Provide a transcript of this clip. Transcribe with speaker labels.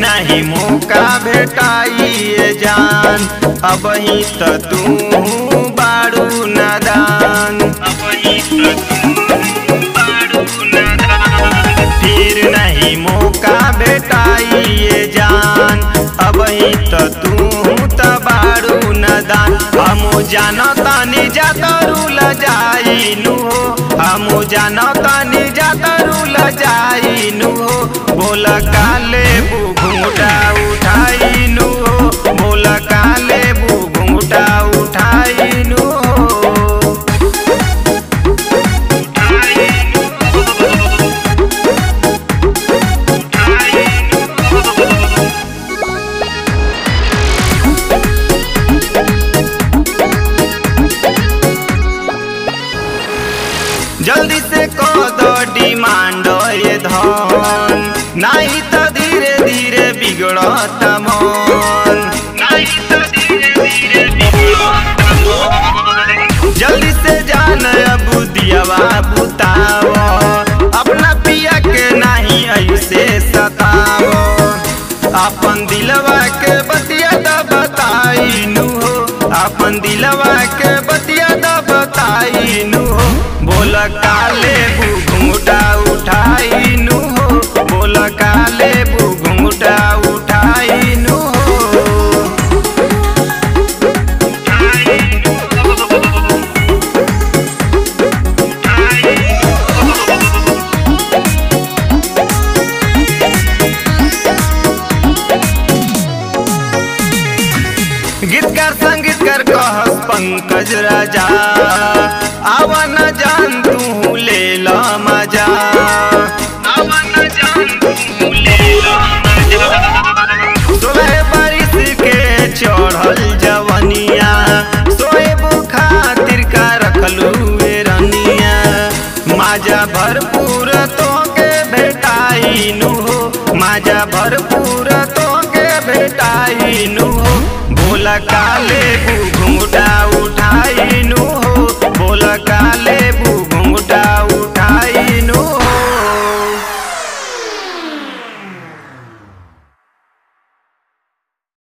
Speaker 1: नहीं मौका भेटाइए जान, अब ही तो तू बारू नादान, फिर नहीं मौका भेटाइए जान, अब ही तो तू तो बारू नादान। हम जानतानी जातरू लजाइनु हो, हम जानतानी जातरू लजाइनु हो, बोल काले घूंघटा उठाइनु हो, बोल काले घूंघटा उठाइनु हो। जल्दी से कद डिमांड ये धन, नहीं तो धीरे धीरे बिगड़ता मन, नहीं तो धीरे धीरे बिगड़ता मन। जल्दी से जान अब दियावा बुताओ, अपना पिया के नहीं ऐसे सताओ, अपन दिलवा के बतिया दा बताइनु हो, अपन दिलवा के बतिया दा बताइनु हो, बोल काले घूंघटा उठाइनु हो, बोल काले घूंघटा उठाइनु हो। गीतकार संगीतकार कहस पंकज राजा, आवा न जान तू ले ला मजा, आवा न जान तू ले ला मजा। 16 बारिश के चढ़ल जवनिया, सोएब खातिर का रखलू रनिया, माजा भरपूर तो के भेटाइनु हो, माजा भरपूर तो के भेटाइनु हो, बोल काले घूंघटा उठाइनु